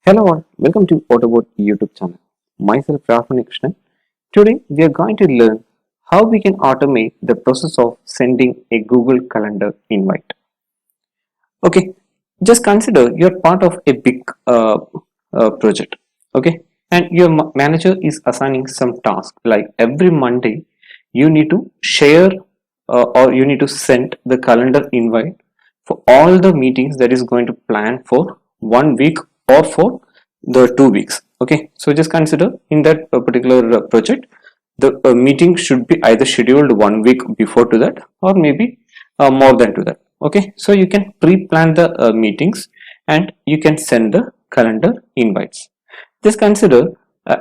Hello all, welcome to AutoBot YouTube channel. Myself Rahman Krishnan. Today we are going to learn how we can automate the process of sending a Google Calendar invite. Okay, just consider you're part of a big project. Okay, and your manager is assigning some task like every Monday you need to share or you need to send the calendar invite for all the meetings that is going to plan for 1 week or for the 2 weeks. Okay, so just consider in that particular project the meeting should be either scheduled 1 week before to that or maybe more than to that. Okay, so you can pre-plan the meetings and you can send the calendar invites. Just consider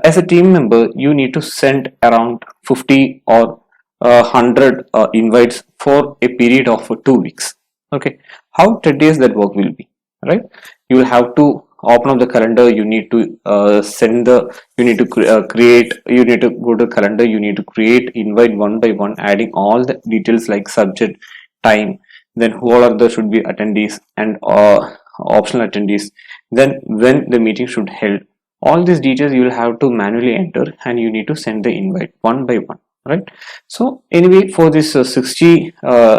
as a team member you need to send around 50 or 100 invites for a period of 2 weeks. Okay, how tedious that work will be, right? You will have to open up the calendar, you need to send the you need to create, you need to go to calendar, you need to create invite one by one, adding all the details like subject, time, then who all are the should be attendees and optional attendees, then when the meeting should held. All these details you will have to manually enter and you need to send the invite one by one, right? So anyway, for this 60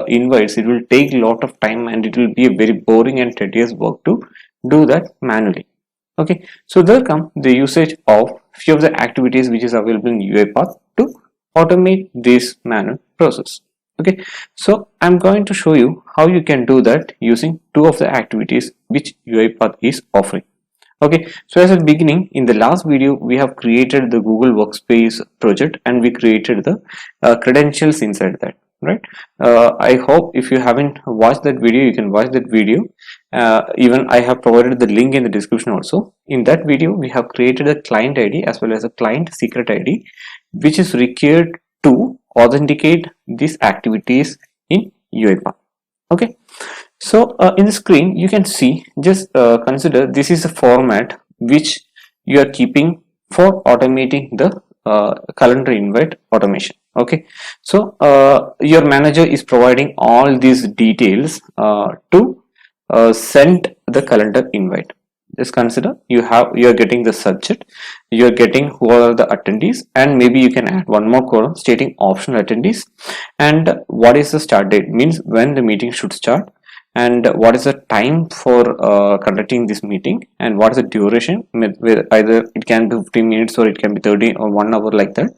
invites, it will take a lot of time and it will be a very boring and tedious work to do that manually. Okay, so there come the usage of few of the activities which is available in UiPath to automate this manual process. Okay, so I'm going to show you how you can do that using two of the activities which UiPath is offering. Okay, so as a beginning, in the last video we have created the Google Workspace project and we created the credentials inside that, right? I hope if you haven't watched that video, you can watch that video. Even I have provided the link in the description also. In that video we have created a client ID as well as a client secret ID which is required to authenticate these activities in UiPath. Okay, so in the screen you can see, just consider this is a format which you are keeping for automating the calendar invite automation. Okay, so your manager is providing all these details to send the calendar invite. Just consider you are getting the subject, you are getting who are the attendees, and maybe you can add one more column stating optional attendees, and what is the start date, means when the meeting should start, and what is the time for conducting this meeting, and what is the duration, with either it can be 15 minutes or it can be 30 or 1 hour like that,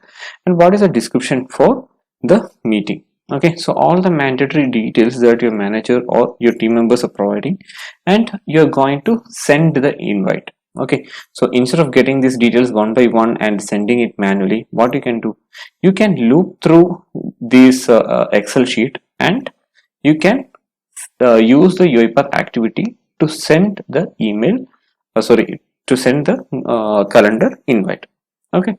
and what is the description for the meeting. Okay, so all the mandatory details that your manager or your team members are providing, and you're going to send the invite. Okay, so instead of getting these details one by one and sending it manually, what you can do, you can loop through this Excel sheet and you can use the UiPath activity to send the email, to send the calendar invite. Okay,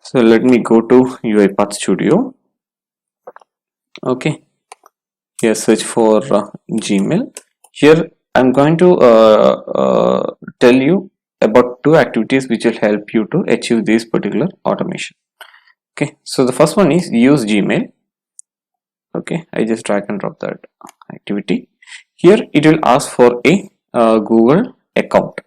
so let me go to UiPath Studio. Okay, here search for Gmail. Here I'm going to tell you about two activities which will help you to achieve this particular automation. Okay, so the first one is use Gmail. Okay, I just drag and drop that activity. Here it will ask for a Google account.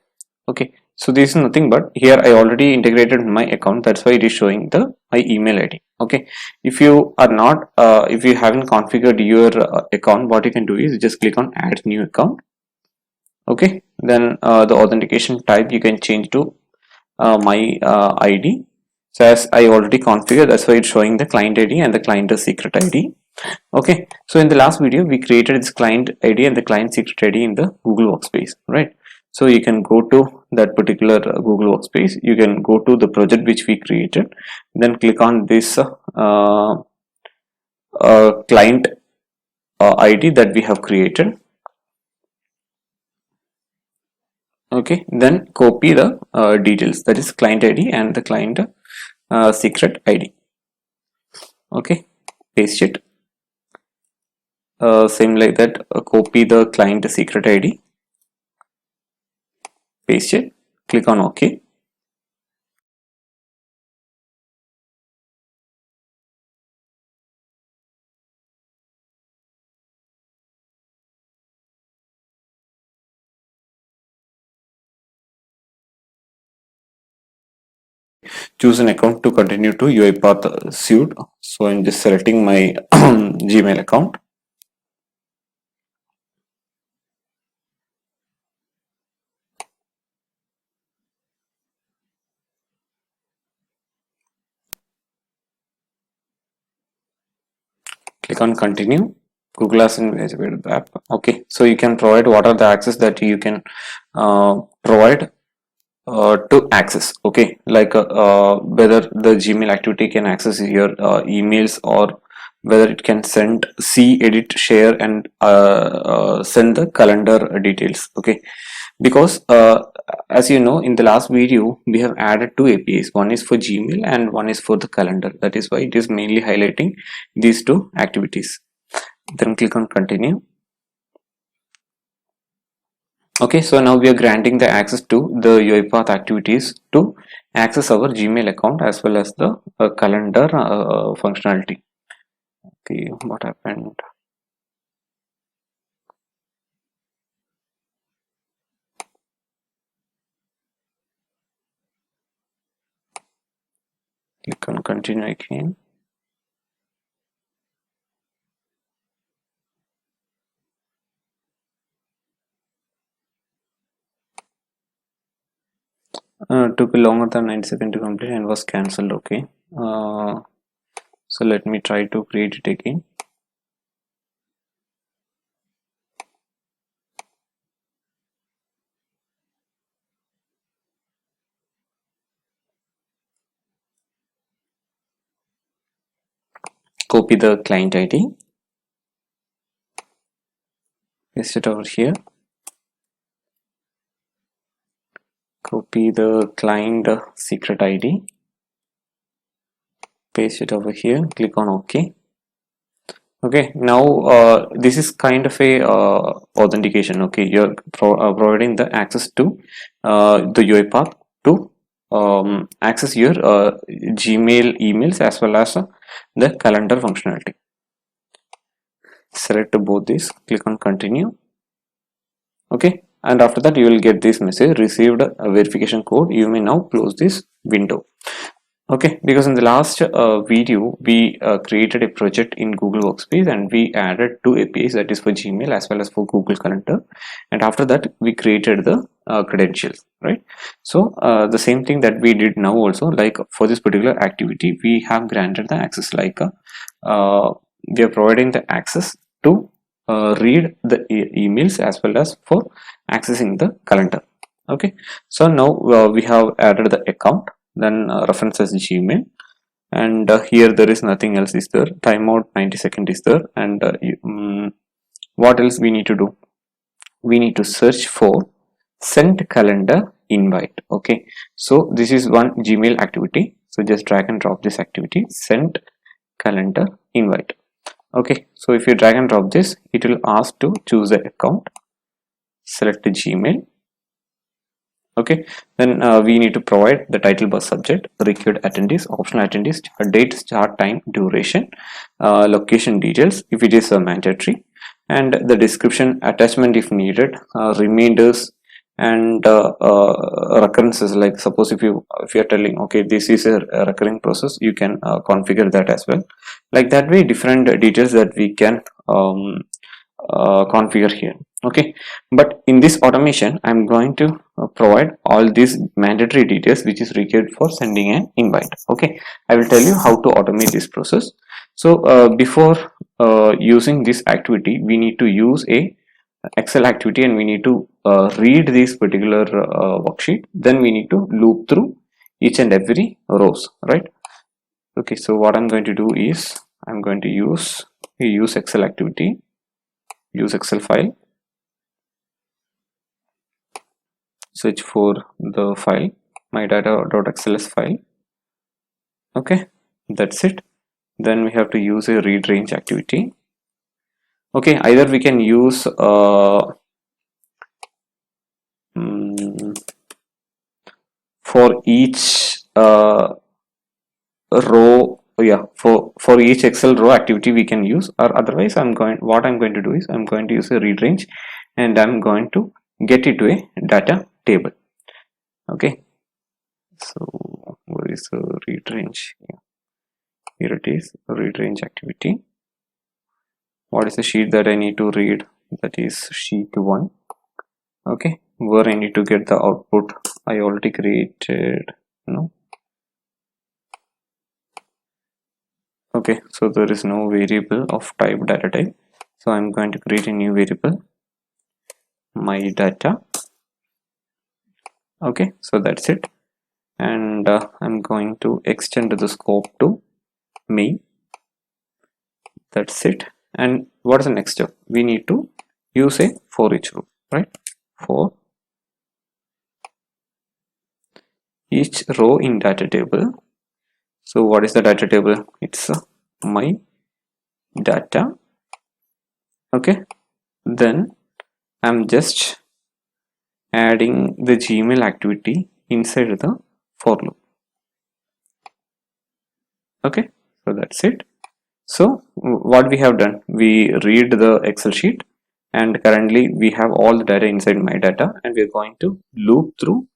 Okay, so this is nothing but here I already integrated my account, that's why it is showing the my email ID. Okay, if you are not if you haven't configured your account, what you can do is just click on add new account. Okay, then the authentication type you can change to my ID. So as I already configured, that's why it's showing the client ID and the client secret ID. Okay, so in the last video we created this client ID and the client secret ID in the Google Workspace, right? So you can go to that particular Google Workspace, you can go to the project which we created, then click on this client ID that we have created. Okay, then copy the details, that is client ID and the client secret ID. Okay, paste it. Same like that, copy the client secret ID, paste it, click on OK. choose an account to continue to UiPath suite. So I'm just selecting my Gmail account. Click on continue. Google has investigated the app. Okay, so you can provide what are the access that you can provide to access. Okay, like whether the Gmail activity can access your emails, or whether it can send, see, edit, share, and send the calendar details. Okay, because as you know, in the last video we have added two APIs. One is for Gmail and one is for the calendar. That is why it is mainly highlighting these two activities. Then click on continue. Okay, so now we are granting the access to the UiPath activities to access our Gmail account as well as the calendar functionality. Okay, what happened? Click on continue again. Took longer than 90 seconds to complete and was cancelled. Okay, so let me try to create it again. Copy the client ID, paste it over here. Copy the client secret ID, paste it over here, click on OK. Okay, now this is kind of a authentication. Okay, you're providing the access to the UiPath to access your Gmail emails as well as the calendar functionality. Select both these, click on continue. Okay, and after that you will get this message, received a verification code. You may now close this window. Okay, because in the last video we created a project in Google Workspace and we added two APIs, that is for Gmail as well as for Google Calendar, and after that we created the credentials, right? So the same thing that we did now also, like for this particular activity we have granted the access, like we are providing the access to read the emails as well as for accessing the calendar. Okay, so now we have added the account, then references Gmail, and here there is nothing else is there. Timeout 90 seconds is there, and what else we need to do? We need to search for send calendar invite. Okay, so this is one Gmail activity, so just drag and drop this activity, send calendar invite. Okay, so if you drag and drop this, it will ask to choose the account, select the Gmail. Okay, then we need to provide the title, bus, subject, required attendees, optional attendees, date, start time, duration, location details if it is mandatory, and the description, attachment if needed, reminders, and recurrences. Like suppose if you are telling, okay, this is a recurring process, you can configure that as well. Like that way, different details that we can configure here. Okay, but in this automation I'm going to provide all these mandatory details which is required for sending an invite. Okay, I will tell you how to automate this process. So before using this activity, we need to use a Excel activity and we need to read this particular worksheet. Then we need to loop through each and every rows, right? Okay, so what I'm going to do is I'm going to use Excel activity, use Excel file, search for the file, my data.xls file. Okay, that's it. Then we have to use a read range activity. Okay, either we can use for each row, yeah, for each Excel row activity we can use, or otherwise what I'm going to do is I'm going to use a read range and I'm going to get it to a data table. Okay, so where is read range. Here it is, read range activity. What is the sheet that I need to read? That is sheet 1. Okay, where I need to get the output, I already created, okay, so there is no variable of type data type, so I'm going to create a new variable, my data. Okay, so that's it, and I'm going to extend the scope to main. That's it. And what is the next step? We need to use a for each loop, right? For each row in data table. So what is the data table? It's my data. Okay, then I'm just adding the Gmail activity inside the for loop. Okay, so that's it. So what we have done, we read the Excel sheet, and currently we have all the data inside my data, and we're going to loop through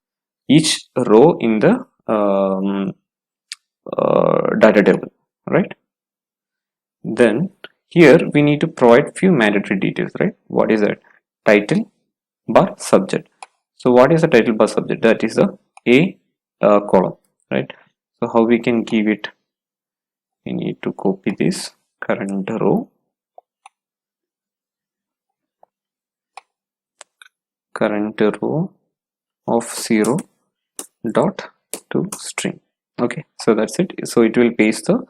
each row in the data table, right? Then here we need to provide few mandatory details, right? What is that? Title bar subject. So what is the title bar subject? That is the A column, right? So how we can give it? We need to copy this current row of 0 dot to string. Okay, so that's it. So it will paste the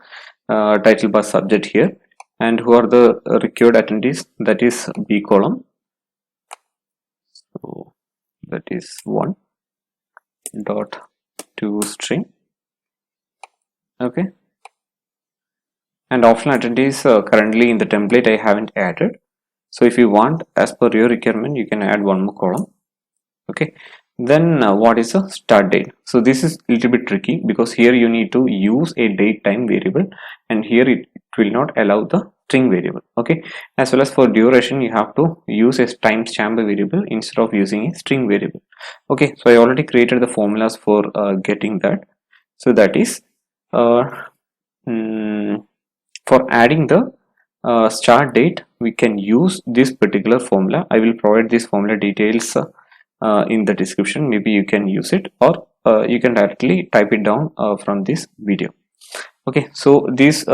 title bar subject here, and who are the required attendees? That is B column. So that is 1 dot to string. Okay, and optional attendees currently in the template I haven't added. So if you want, as per your requirement, you can add one more column. Okay, then what is the start date? So this is a little bit tricky because here you need to use a date time variable, and here it will not allow the string variable. Okay, as well as for duration you have to use a timestamp variable instead of using a string variable. Okay, so I already created the formulas for getting that. So that is uh, for adding the start date, we can use this particular formula. I will provide this formula details in the description. Maybe you can use it, or you can directly type it down from this video. Okay, so these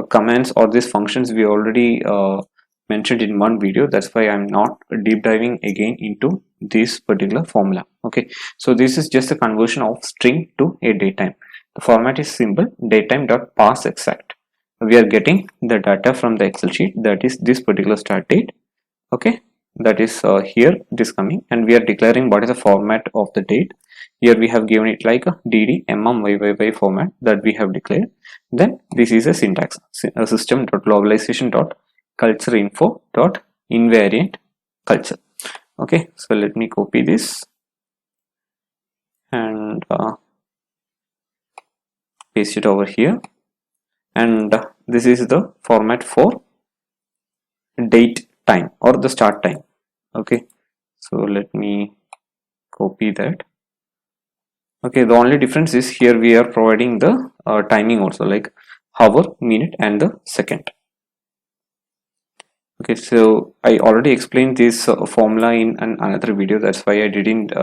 commands or these functions we already mentioned in one video. That's why I'm not deep diving again into this particular formula. Okay, so this is just a conversion of string to a datetime. The format is simple: datetime dot parse exact. We are getting the data from the Excel sheet, that is this particular start date. Okay, that is here it is coming, and we are declaring what is the format of the date. Here we have given it like a dd YYY format that we have declared. Then this is a syntax, system.localization.culture.info.invariant culture. Okay, so let me copy this and paste it over here, and this is the format for date time or the start time. Okay, so let me copy that. Okay, the only difference is here we are providing the timing also, like hour, minute and the second. Okay, so I already explained this formula in another video. That's why I didn't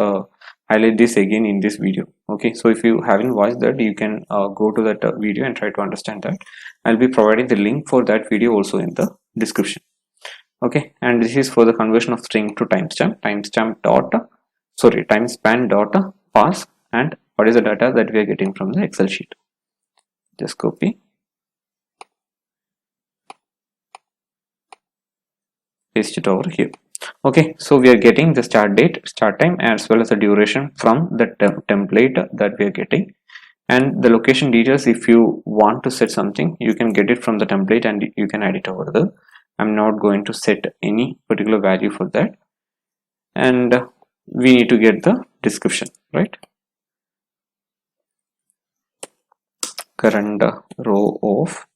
highlight this again in this video. Okay, so if you haven't watched that, you can go to that video and try to understand that. I'll be providing the link for that video also in the description. Okay, and this is for the conversion of string to timestamp. Timespan dot parse, and what is the data that we are getting from the Excel sheet. Just copy, paste it over here. Okay, so we are getting the start date, start time, as well as the duration from the template that we are getting, and the location details. If you want to set something, you can get it from the template and you can add it over there. I'm not going to set any particular value for that, and we need to get the description, right? Current row of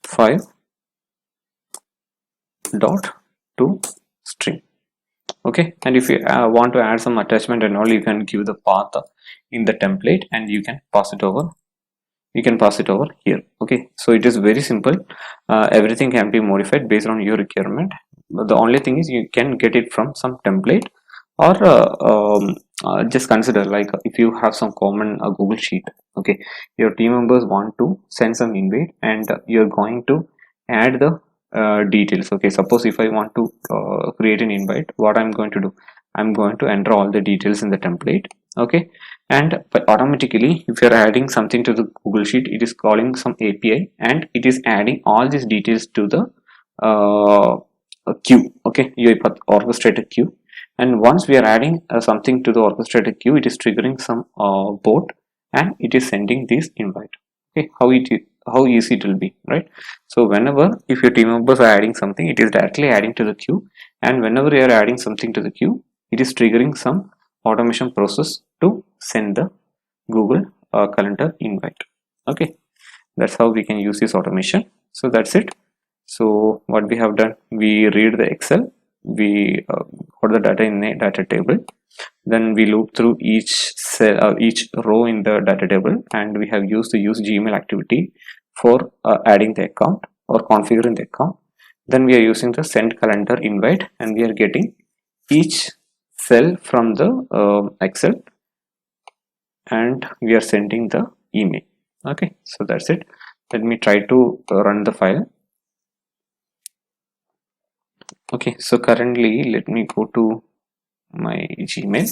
5 dot to string. Okay, and if you want to add some attachment and all, you can give the path in the template and you can pass it over. You can pass it over here. Okay, so it is very simple. Everything can be modified based on your requirement. But the only thing is you can get it from some template, or just consider, like, if you have some common Google sheet. Okay, your team members want to send some invite and you're going to add the details. Okay, suppose if I want to create an invite, what I'm going to do, I'm going to enter all the details in the template. Okay, and but automatically if you're adding something to the Google sheet, it is calling some API and it is adding all these details to the queue. Okay, UiPath orchestrated queue. And once we are adding something to the orchestrated queue, it is triggering some bot and it is sending this invite. Okay, how easy it will be, right? So whenever, if your team members are adding something, it is directly adding to the queue, and whenever you are adding something to the queue, it is triggering some automation process to send the Google Calendar invite. Okay, that's how we can use this automation. So that's it. So what we have done, we read the Excel, we put the data in a data table, then we loop through each cell, each row in the data table, and we have used the use Gmail activity for adding the account or configuring the account. Then we are using the send calendar invite, and we are getting each cell from the Excel, and we are sending the email. Okay, so that's it. Let me try to run the file. Okay, so currently let me go to my Gmail.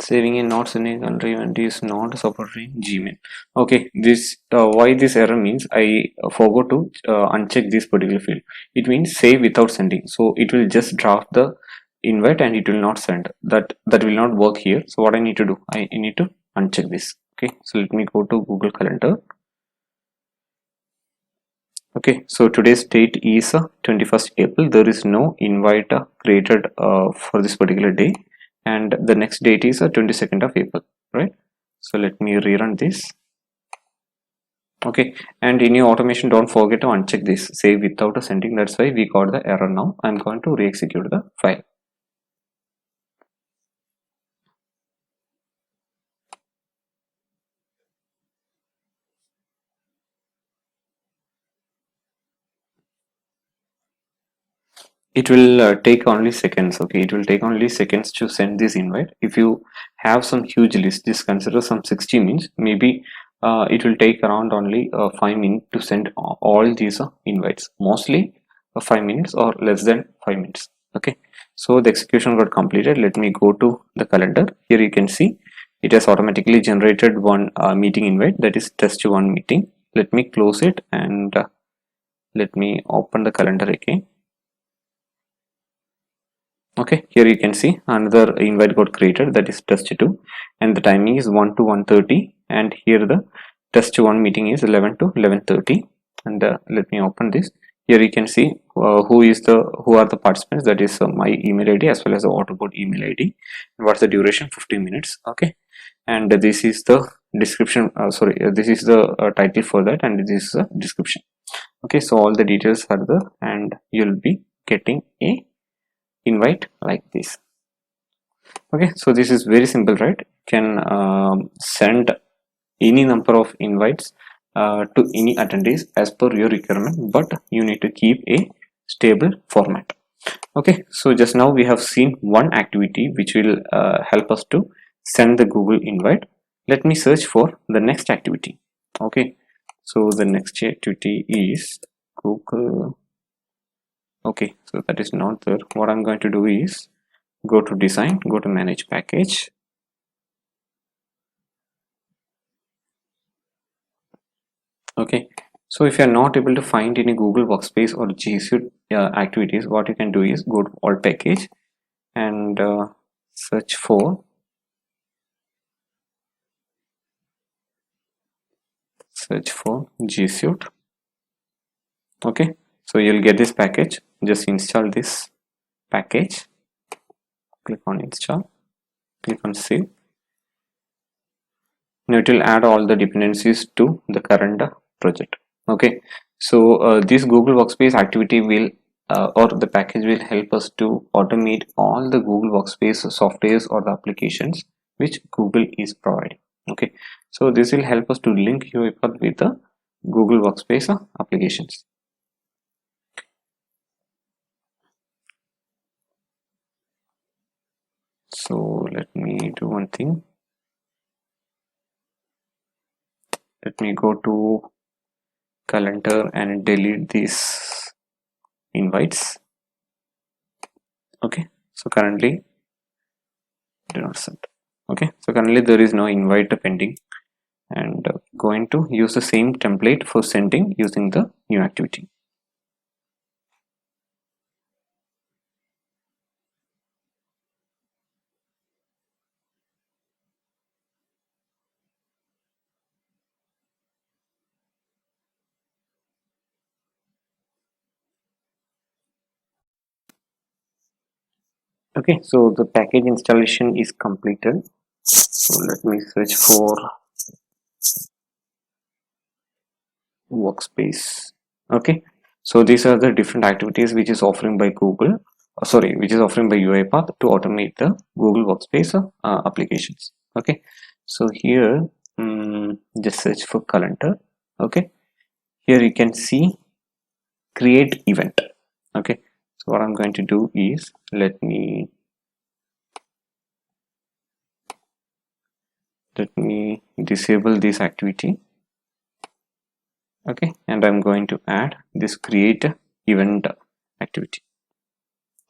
Saving in not sending country event is not supporting Gmail. Okay, this why this error means I forgot to uncheck this particular field. It means save without sending, so it will just draft the invite and it will not send. That will not work here. So what I need to do, I need to uncheck this. Okay, so let me go to Google Calendar. Okay, so today's date is 21st April. There is no invite created for this particular day, and the next date is 22nd of April, right? So let me rerun this. Okay, and in your automation, don't forget to uncheck this save without a sending. That's why we got the error. Now I'm going to re-execute the file. It will take only seconds. Okay, it will take only seconds to send this invite. If you have some huge list, just consider some 60 minutes, maybe it will take around only 5 minutes to send all these invites, mostly 5 minutes or less than 5 minutes. Okay, so the execution got completed. Let me go to the calendar. Here you can see it has automatically generated one meeting invite, that is test one meeting. Let me close it and let me open the calendar again. Okay, here you can see another invite got created, that is test 2, and the timing is 1 to 1:30, and here the test 1 meeting is 11 to 11:30. And let me open this. Here you can see who are the participants, that is my email ID as well as the AutoBot email ID. What's the duration? 15 minutes. Okay, and this is the description, this is the title for that, and this is the description. Okay, so all the details are there, and you'll be getting a invite like this. Okay, so this is very simple, right? You can send any number of invites to any attendees as per your requirement, but you need to keep a stable format. Okay, so just now we have seen one activity which will help us to send the Google invite. Let me search for the next activity. Okay, so the next activity is Google. Okay, so that is not there. What I'm going to do is go to design, go to manage package. Okay, so if you're not able to find any Google Workspace or Gsuite activities, what you can do is go to all package and search for search for Gsuite. Okay, so you'll get this package. Just install this package, click on install, click on save. Now it will add all the dependencies to the current project. Okay, so this Google Workspace activity will or the package will help us to automate all the Google Workspace softwares or the applications which Google is providing. Okay, so this will help us to link UiPath with the Google Workspace applications. So let me do one thing. Let me go to calendar and delete these invites. Okay, so currently do not send. Okay, so currently there is no invite pending, and going to use the same template for sending using the new activity. Okay, so the package installation is completed. So let me search for workspace. Okay, so these are the different activities which is offering by Google, which is offering by UiPath to automate the Google Workspace applications. Okay, so here just search for calendar. Okay, here you can see create event. Okay, so what I'm going to do is let me disable this activity. Okay, and I'm going to add this create event activity.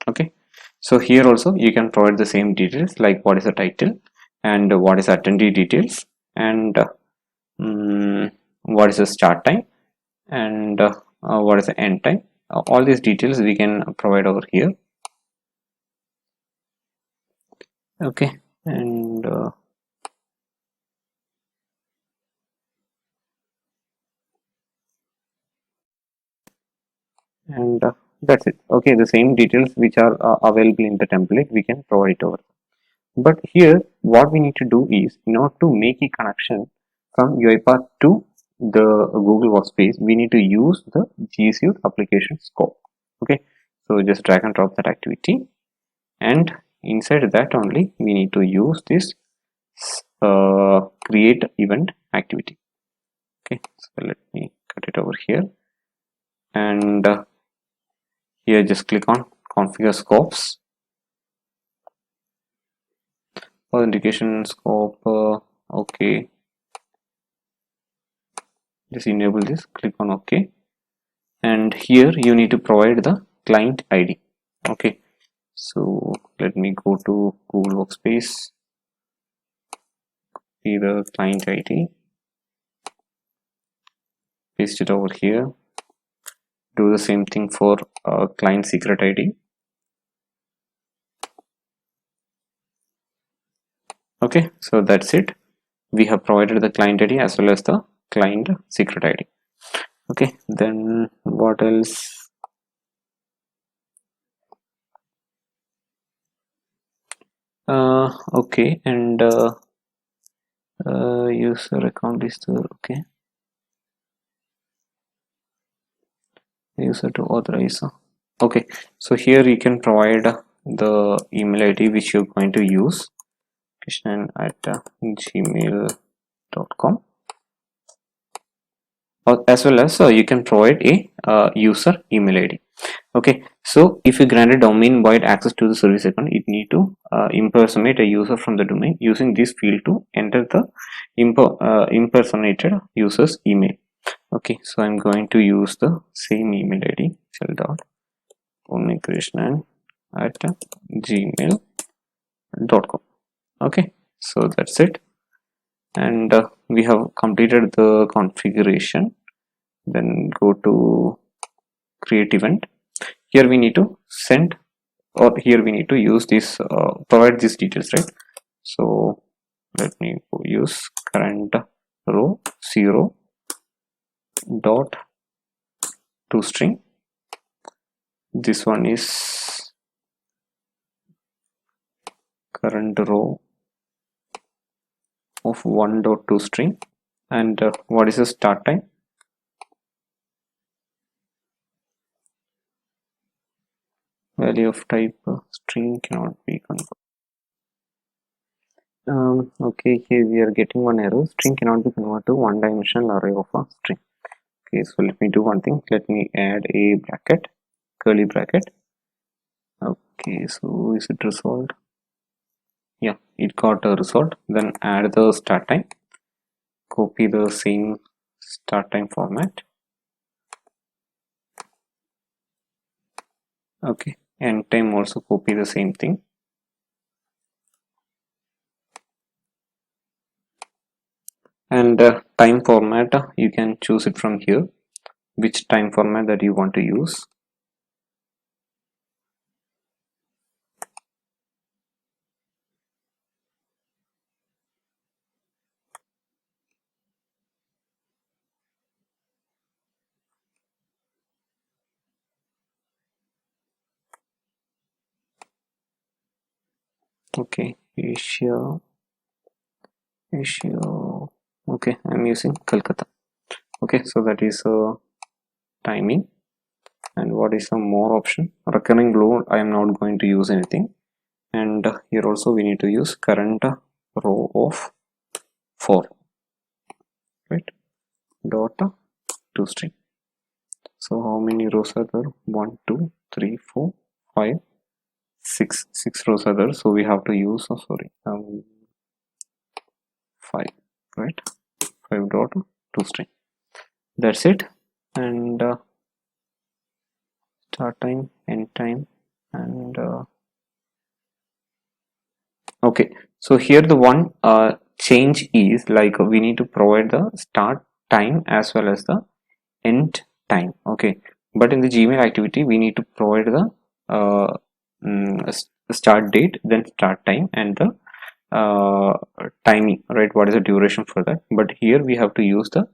Okay, so here also you can provide the same details like what is the title and what is attendee details and what is the start time and what is the end time. All these details we can provide over here. Okay, and that's it. Okay, the same details which are available in the template we can provide it over. But here what we need to do is, in order to make a connection from UiPath to the Google Workspace, we need to use the Gsuite application scope. Okay, so just drag and drop that activity, and inside that only we need to use this create event activity. Okay, so let me cut it over here, and here just click on configure scopes, authentication scope. Okay, just enable this, click on OK, and here you need to provide the client ID. Okay, so let me go to Google Workspace, see the client ID, paste it over here, do the same thing for client secret ID. Okay, so that's it. We have provided the client ID as well as the client secret ID. Okay, then what else? Okay, and user account is there. Okay, user to authorize. Okay, so here you can provide the email ID which you're going to use, Krishnan at gmail.com, as well as you can provide a user email ID. Okay, so if you grant a domain wide access to the service account, it need to impersonate a user from the domain using this field to enter the impersonated user's email. Okay, so I'm going to use the same email ID, shell.onnikrishnan at gmail.com. Okay, so that's it, and we have completed the configuration. Then go to create event. Here we need to send, or here we need to use this provide these details, right? So let me use current row 0 dot toString. This one is current row of 1 dot toString. And what is the start time? Value of type string cannot be converted. Okay, here we are getting one error. String cannot be converted to one-dimensional array of a string. Okay, so let me do one thing. Let me add a bracket, curly bracket. Okay, so is it resolved? Yeah, it got a result. Then add the start time. Copy the same start time format. Okay, end time also copy the same thing. And time format, you can choose it from here, which time format that you want to use. Okay, Asia. Okay, I'm using Calcutta. Okay, so that is timing. And what is some more option? Recurring load, I am not going to use anything. And here also we need to use current row of 4, right? Dot toString. So how many rows are there? 1, 2, 3, 4, 5, 6. 6 rows are there. So we have to use 5, right? 5 dot toString. That's it. And start time, end time, and okay. So here the one change is like we need to provide the start time as well as the end time. Okay, but in the Gmail activity we need to provide the start date, then start time, and the timing, right? What is the duration for that? But here we have to use the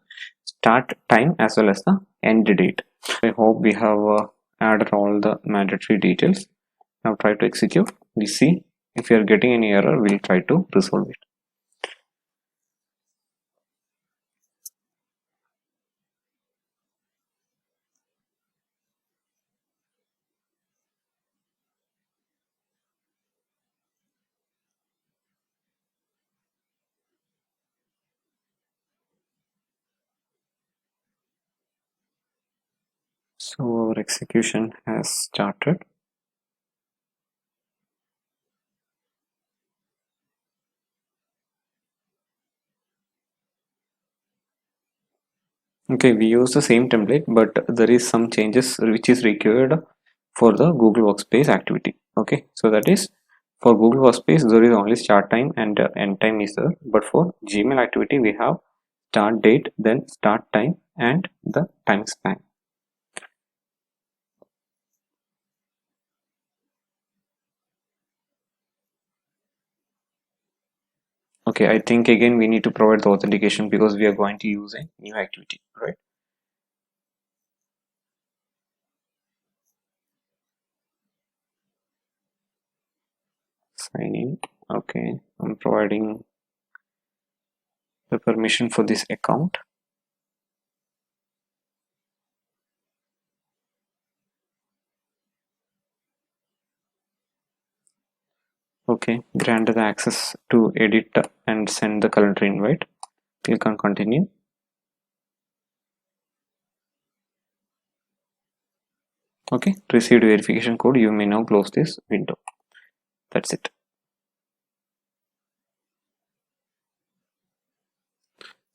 start time as well as the end date. I hope we have added all the mandatory details. Now try to execute. We see if you are getting any error, we'll try to resolve it. So our execution has started. Okay, we use the same template, but there is some changes which is required for the Google Workspace activity. Okay, so that is for Google Workspace there is only start time and end time is there, but for Gmail activity we have start date, then start time and the time span. Okay, I think again we need to provide the authentication because we are going to use a new activity, right? Sign in. Okay, I'm providing the permission for this account. Okay, grant the access to edit and send the calendar invite. Click on continue. Okay, received verification code. You may now close this window. That's it.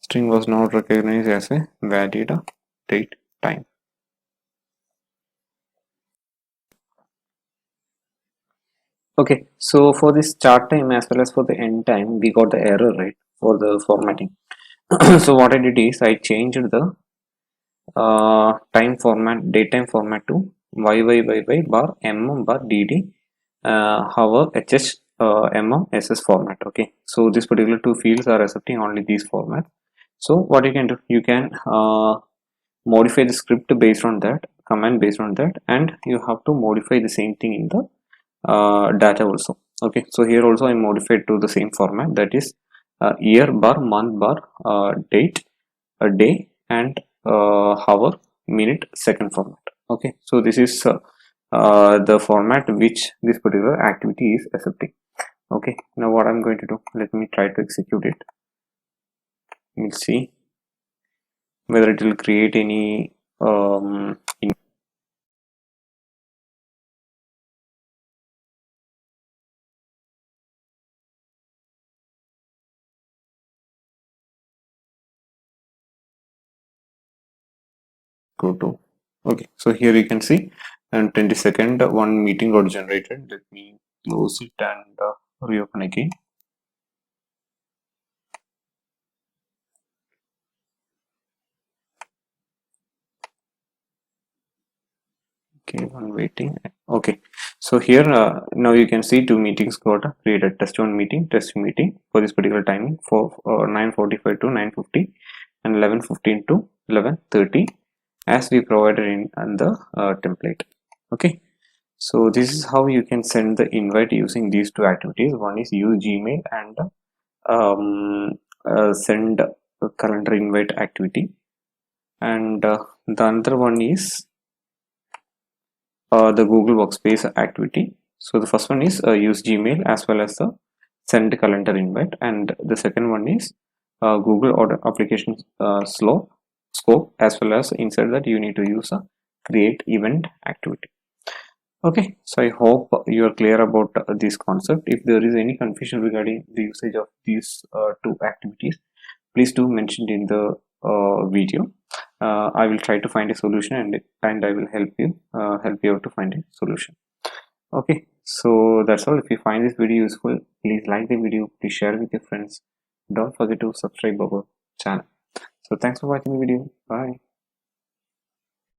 String was not recognized as a valid date time. Okay, so for the start time as well as for the end time, we got the error, right, for the formatting. So what I did is I changed the time format, datetime format to YYYY bar mm bar dd hour hs ss format. Okay, so this particular two fields are accepting only these formats. So what you can do, you can modify the script based on that, command based on that, and you have to modify the same thing in the data also. Okay, so here also I modified to the same format, that is year bar, month bar, date, a day, and hour, minute, second format. Okay, so this is the format which this particular activity is accepting. Okay, now what I'm going to do, let me try to execute it. We'll see whether it will create any go to. Okay, so here you can see, and 22nd one meeting got generated. Let me close it and reopen again. Okay, one waiting. Okay, so here now you can see two meetings got created: test one meeting, test meeting for this particular timing for 9:45 to 9:50 and 11:15 to 11:30 as we provided in the template. Okay, so this is how you can send the invite using these two activities. One is use Gmail and send a calendar invite activity, and the another one is the Google Workspace activity. So the first one is use Gmail as well as the send calendar invite, and the second one is Google order application scope, as well as inside that you need to use a create event activity. Okay, so I hope you are clear about this concept. If there is any confusion regarding the usage of these two activities, please do mention in the video. I will try to find a solution, and I will help you out to find a solution. Okay, so that's all. If you find this video useful, please like the video, please share with your friends. Don't forget to subscribe our channel. So thanks for watching the video. Bye.